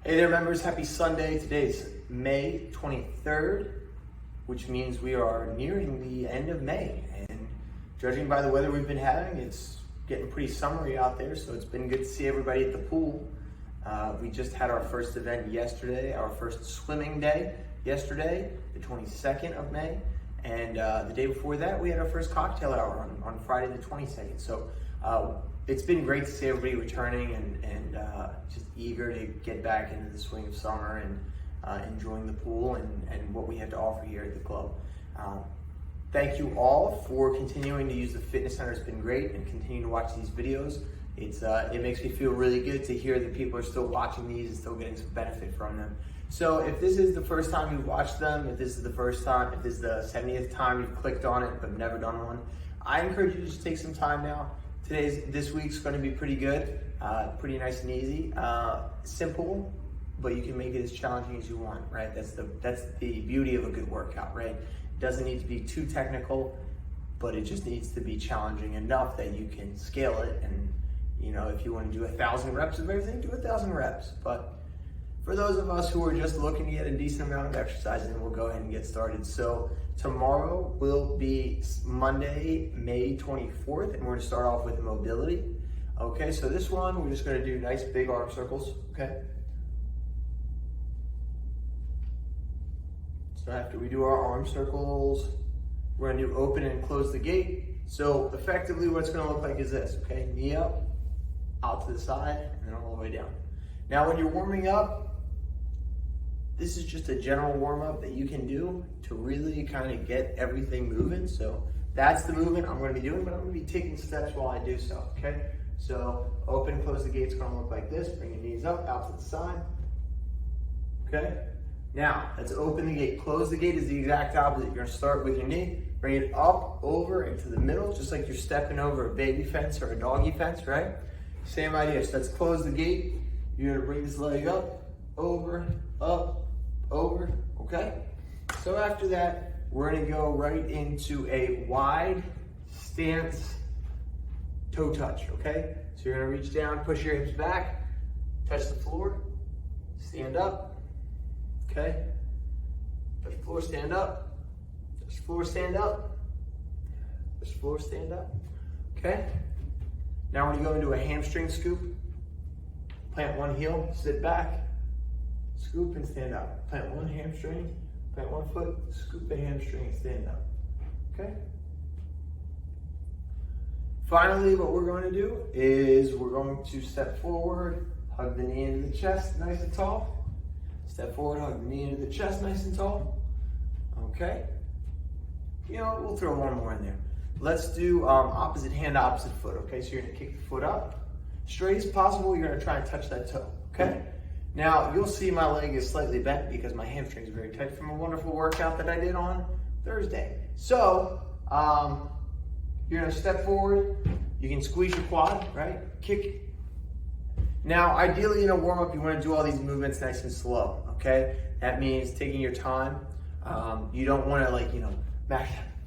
Hey there members, happy Sunday. Today's May 23rd, which means we are nearing the end of May. And judging by the weather we've been having, it's getting pretty summery out there, so it's been good to see everybody at the pool. We just had our first event yesterday, our first swimming day yesterday, the 22nd of May. And the day before that, we had our first cocktail hour on Friday the 22nd. So it's been great to see everybody returning and just eager to get back into the swing of summer and enjoying the pool and what we have to offer here at the club. Thank you all for continuing to use the fitness center. It's been great, and continue to watch these videos. It makes me feel really good to hear that people are still watching these and still getting some benefit from them. So if this is the first time you've watched them, if this is the 70th time you've clicked on it but never done one, I encourage you to just take some time now. This week's going to be pretty good, pretty nice and easy, simple, but you can make it as challenging as you want, right? That's the beauty of a good workout, right? It doesn't need to be too technical, but it just needs to be challenging enough that you can scale it. And you know, if you want to do 1,000 reps of everything, do 1,000 reps. But for those of us who are just looking to get a decent amount of exercise in, we'll go ahead and get started. So tomorrow will be Monday, May 24th, and we're gonna start off with mobility. Okay, so this one, we're just gonna do nice big arm circles, okay? So after we do our arm circles, we're gonna do open and close the gate. So effectively what it's gonna look like is this, okay? Knee up, out to the side, and then all the way down. Now when you're warming up, this is just a general warm-up that you can do to really kind of get everything moving. So that's the movement I'm going to be doing, but I'm going to be taking steps while I do so, okay? So open, close the gate's going to look like this. Bring your knees up, out to the side, okay? Now, let's open the gate. Close the gate is the exact opposite. You're going to start with your knee, bring it up, over, into the middle, just like you're stepping over a baby fence or a doggy fence, right? Same idea. So let's close the gate. You're going to bring this leg up, over, up, over, okay? So after that, we're gonna go right into a wide stance toe touch, okay? So you're gonna reach down, push your hips back, touch the floor, stand up, okay? Touch the floor, stand up, touch the floor, stand up, touch the floor, stand up, okay? Now we're gonna go into a hamstring scoop. Plant one heel, sit back, scoop and stand up. Plant one hamstring, plant one foot, scoop the hamstring and stand up, okay? Finally, what we're going to do is we're going to step forward, hug the knee into the chest nice and tall. Step forward, hug the knee into the chest nice and tall, okay? You know, we'll throw one more in there. Let's do opposite hand, opposite foot, okay? So you're gonna kick the foot up, straight as possible. You're gonna try and touch that toe, okay? Now, you'll see my leg is slightly bent because my hamstring is very tight from a wonderful workout that I did on Thursday. So, you're gonna step forward. You can squeeze your quad, right? Kick. Now, ideally in a warm-up, you wanna do all these movements nice and slow, okay? That means taking your time. You don't wanna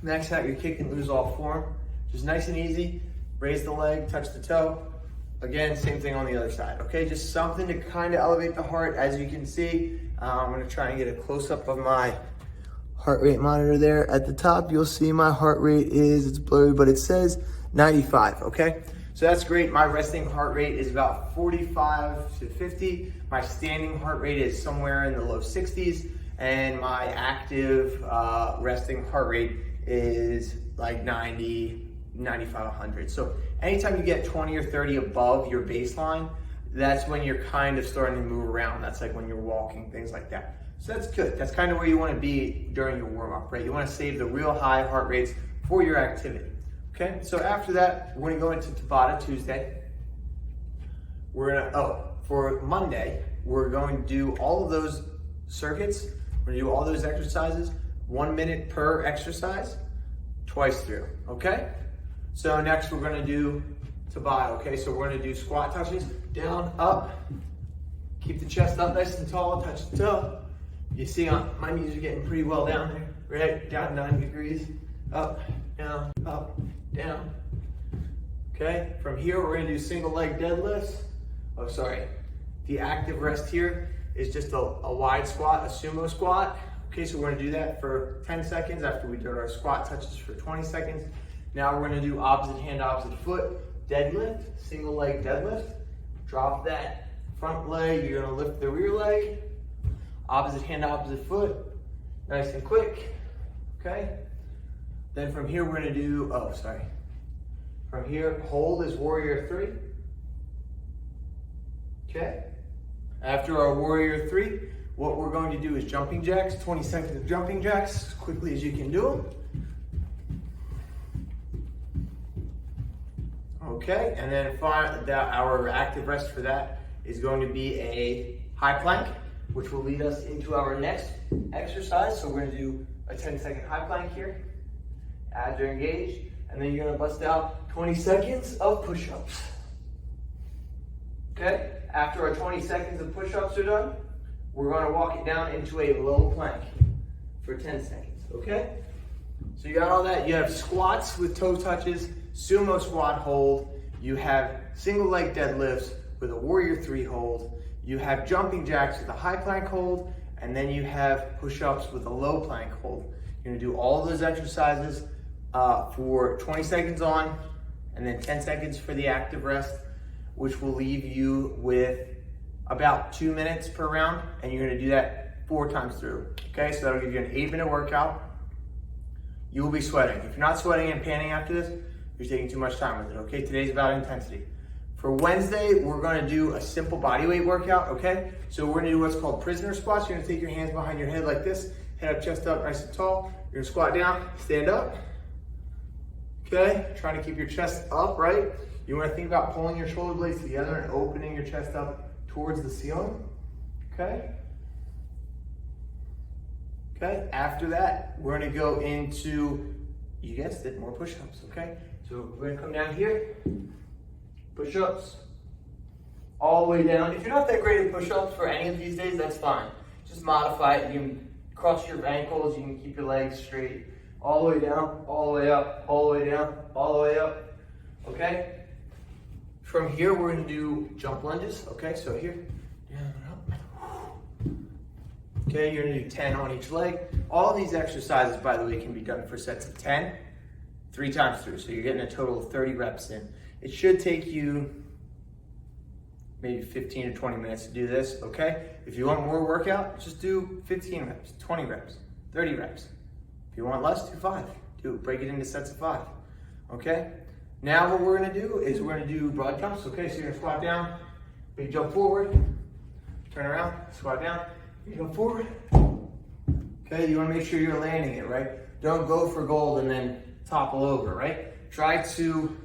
max out your kick and lose all form. Just nice and easy. Raise the leg, touch the toe. Again, same thing on the other side, okay? Just something to kind of elevate the heart. As you can see, I'm gonna try and get a close-up of my heart rate monitor there. At the top, you'll see my heart rate it's blurry, but it says 95, okay? So that's great. My resting heart rate is about 45 to 50. My standing heart rate is somewhere in the low 60s, and my active resting heart rate is like 90, 95, 100. So anytime you get 20 or 30 above your baseline, that's when you're kind of starting to move around. That's like when you're walking, things like that. So that's good. That's kind of where you want to be during your warm-up, right? You want to save the real high heart rates for your activity, okay? So after that, we're going to go into Tabata Tuesday. For Monday, we're going to do all of those circuits. We're going to do all those exercises, 1 minute per exercise, twice through, okay? So next we're gonna do Tabata, okay? So we're gonna do squat touches, down, up. Keep the chest up nice and tall, touch the toe. You see my knees are getting pretty well down there, right? Down 90 degrees, up, down, down. Okay, from here we're gonna do single leg deadlifts. The active rest here is just a wide squat, a sumo squat. Okay, so we're gonna do that for 10 seconds after we did our squat touches for 20 seconds. Now we're gonna do opposite hand, opposite foot, deadlift, single leg deadlift. Drop that front leg, you're gonna lift the rear leg. Opposite hand, opposite foot, nice and quick, okay? Then from here, we're gonna do, From here, hold is warrior 3. Okay? After our warrior 3, what we're going to do is jumping jacks, 20 seconds of jumping jacks, as quickly as you can do them. Okay, and then our active rest for that is going to be a high plank, which will lead us into our next exercise. So we're gonna do a 10-second high plank here. Abs are engaged, and then you're gonna bust out 20 seconds of push-ups. Okay, after our 20 seconds of push-ups are done, we're gonna walk it down into a low plank for 10 seconds, okay? So you got all that. You have squats with toe touches, sumo squat hold, you have single leg deadlifts with a warrior 3 hold, you have jumping jacks with a high plank hold, and then you have push-ups with a low plank hold. You're gonna do all those exercises for 20 seconds on, and then 10 seconds for the active rest, which will leave you with about 2 minutes per round, and you're gonna do that 4 times through. Okay, so that'll give you an 8-minute workout. You will be sweating. If you're not sweating and panting after this, you're taking too much time with it, okay? Today's about intensity. For Wednesday, we're gonna do a simple body weight workout, okay? So we're gonna do what's called prisoner squats. You're gonna take your hands behind your head like this, head up, chest up, nice and tall. You're gonna squat down, stand up. Okay, trying to keep your chest up, right? You wanna think about pulling your shoulder blades together and opening your chest up towards the ceiling, okay? Okay, after that, we're gonna go into, you guessed it, more push-ups, okay? So we're gonna come down here, push-ups, all the way down. If you're not that great at push-ups for any of these days, that's fine. Just modify it. You can cross your ankles, you can keep your legs straight. All the way down, all the way up, all the way down, all the way up, okay? From here, we're gonna do jump lunges, okay? So here, down and up. Okay, you're gonna do 10 on each leg. All of these exercises, by the way, can be done for sets of 10, 3 times through. So you're getting a total of 30 reps in. It should take you maybe 15 to 20 minutes to do this, okay? If you want more workout, just do 15 reps, 20 reps, 30 reps. If you want less, do 5. Break it into sets of 5, okay? Now what we're gonna do is we're gonna do broad jumps, okay? So you're gonna squat down, big jump forward, turn around, squat down, big jump forward. Okay, you wanna make sure you're landing it, right? Don't go for gold and then topple over, right? Try to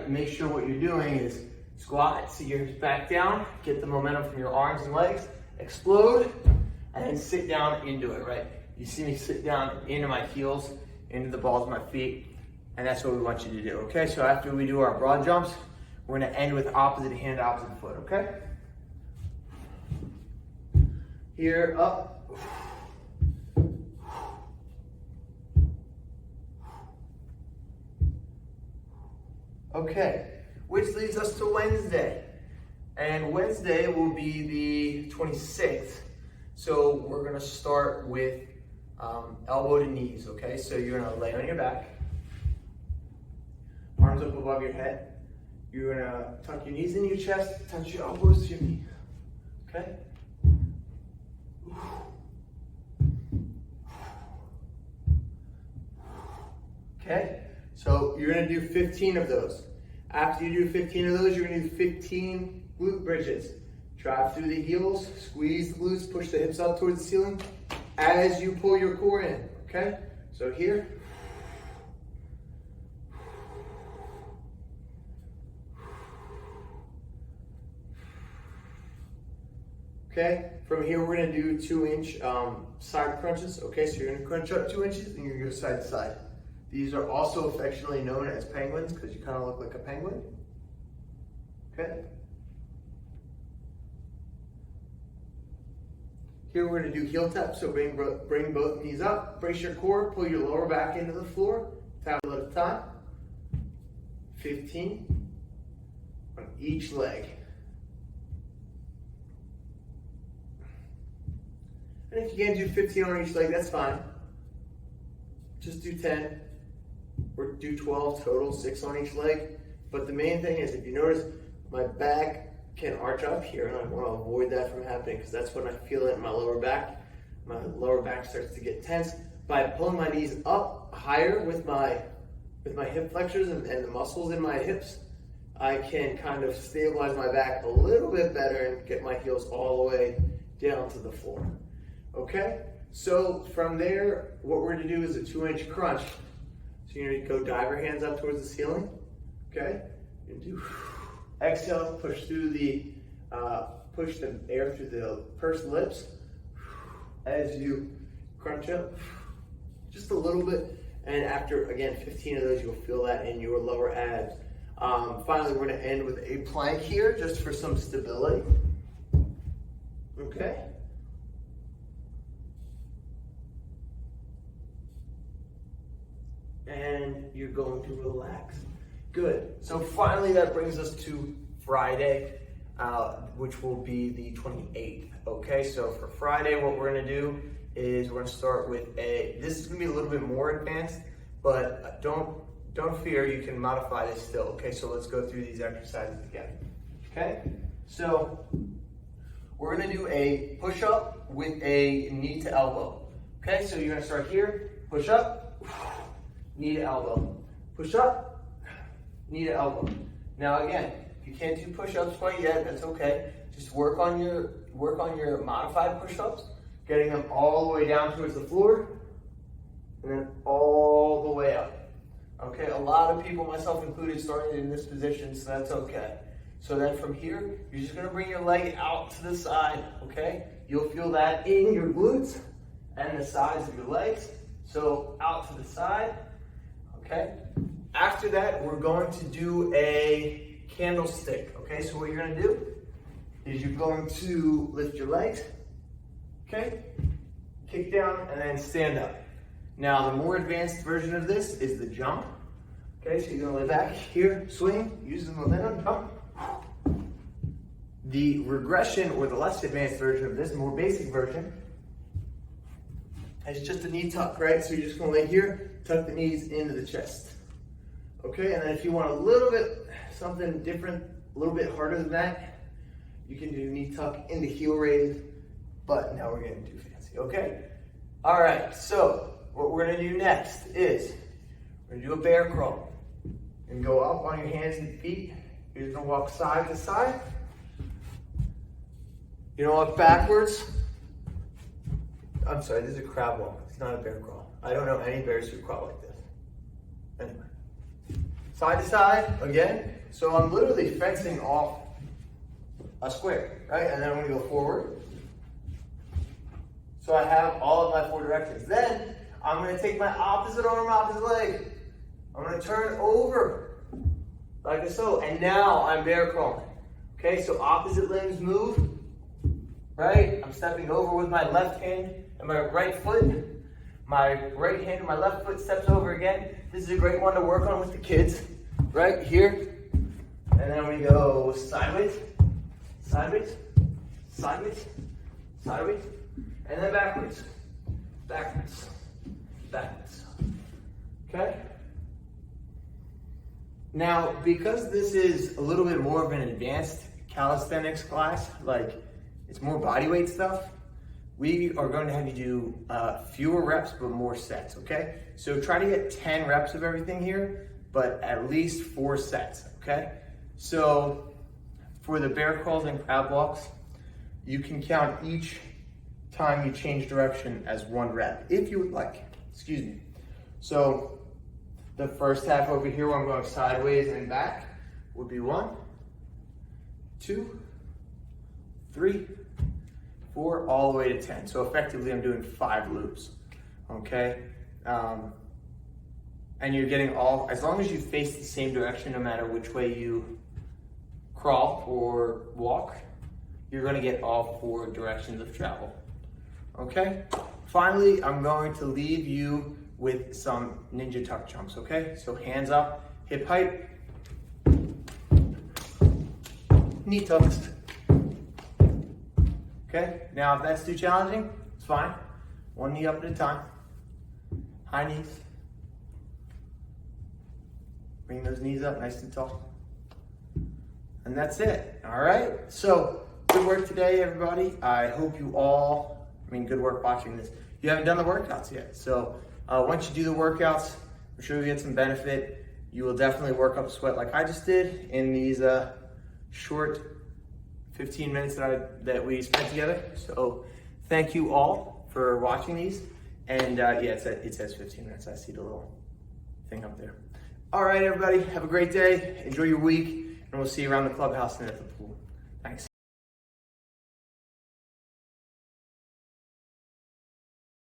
make sure what you're doing is squat, so you're back down, get the momentum from your arms and legs, explode, and then sit down into it, right? You see me sit down into my heels, into the balls of my feet, and that's what we want you to do, okay? So after we do our broad jumps, we're gonna end with opposite hand, opposite foot, okay? Here, up. Okay, which leads us to Wednesday. And Wednesday will be the 26th. So we're gonna start with elbow to knees, okay? So you're gonna lay on your back, arms up above your head. You're gonna tuck your knees into your chest, touch your elbows to your knees, okay? Okay, so you're gonna do 15 of those. After you do 15 of those, you're gonna do 15 glute bridges. Drive through the heels, squeeze the glutes, push the hips up towards the ceiling as you pull your core in, okay? So here. Okay, from here we're gonna do 2-inch side crunches, okay? So you're gonna crunch up 2 inches and you're gonna go side to side. These are also affectionately known as penguins because you kind of look like a penguin, okay? Here we're gonna do heel taps, so bring both knees up, brace your core, pull your lower back into the floor, tap at a time. 15 on each leg. And if you can't do 15 on each leg, that's fine. Just do 10 or do 12 total, 6 on each leg. But the main thing is, if you notice, my back can arch up here, and I want to avoid that from happening because that's when I feel it in my lower back. My lower back starts to get tense. By pulling my knees up higher with my hip flexors and the muscles in my hips, I can kind of stabilize my back a little bit better and get my heels all the way down to the floor. Okay? So from there, what we're gonna do is a 2-inch crunch. So you're gonna go diver hands up towards the ceiling. Okay? You do exhale, push through push the air through the pursed lips as you crunch up just a little bit. And after, again, 15 of those, you'll feel that in your lower abs. Finally, we're gonna end with a plank here just for some stability. Okay? And you're going to relax. Good. So finally, that brings us to Friday, which will be the 28th. Okay, so for Friday, what we're gonna do is we're gonna start with this is gonna be a little bit more advanced, but don't fear, you can modify this still. Okay, so let's go through these exercises again. Okay, so we're gonna do a push-up with a knee to elbow. Okay, so you're gonna start here, push up, knee to elbow, push up, knee to elbow. Now again, if you can't do push-ups quite yet, that's okay. Just work on your modified push-ups, getting them all the way down towards the floor, and then all the way up. Okay, a lot of people, myself included, started in this position, so that's okay. So then from here, you're just gonna bring your leg out to the side, okay? You'll feel that in your glutes and the sides of your legs. So out to the side, okay? After that, we're going to do a candlestick, okay? So what you're gonna do is you're going to lift your legs, okay? Kick down and then stand up. Now, the more advanced version of this is the jump. Okay, so you're gonna lay back here, swing, use the momentum, jump. The regression, or the less advanced version of this, more basic version, is just a knee tuck, right? So you're just gonna lay here, tuck the knees into the chest. Okay, and then if you want a little bit, something different, a little bit harder than that, you can do knee tuck into heel raise, but now we're getting too fancy, okay? All right, so what we're gonna do next is, we're gonna do a bear crawl. And go up on your hands and feet. You're just gonna walk side to side. You know what, backwards. I'm sorry, this is a crab walk. It's not a bear crawl. I don't know any bears who crawl like this. Anyway. Side to side, again. So I'm literally fencing off a square, right? And then I'm gonna go forward. So I have all of my 4 directions. Then I'm gonna take my opposite arm, opposite leg. I'm gonna turn over, like so, and now I'm bear crawling. Okay, so opposite limbs move, right? I'm stepping over with my left hand and my right foot. My right hand and my left foot steps over again. This is a great one to work on with the kids, right here. And then we go sideways, sideways, sideways, sideways, and then backwards, backwards, backwards, okay? Now, because this is a little bit more of an advanced calisthenics class, like it's more bodyweight stuff, we are going to have you do fewer reps, but more sets, okay? So try to get 10 reps of everything here, but at least 4 sets, okay? So for the bear crawls and crab walks, you can count each time you change direction as 1 rep, if you would like, excuse me. So the first half over here where I'm going sideways and back would be 1, 2, 3, 4, all the way to 10. So effectively I'm doing 5 loops, okay? And you're getting all, as long as you face the same direction, no matter which way you crawl or walk, you're gonna get all 4 directions of travel, okay? Finally, I'm going to leave you with some ninja tuck jumps, okay? So hands up, hip height, knee tucks. Okay, now if that's too challenging, It's fine. One knee up at a time. High knees. Bring those knees up nice and tall. And that's it, all right? So, good work today, everybody. I hope you all, good work watching this. You haven't done the workouts yet. So, once you do the workouts, I'm sure you'll get some benefit. You will definitely work up a sweat like I just did in these short 15 minutes that we spent together. So, thank you all for watching these. And yeah, it says 15 minutes. I see the little thing up there. All right, everybody, have a great day. Enjoy your week, and we'll see you around the clubhouse and at the pool. Thanks.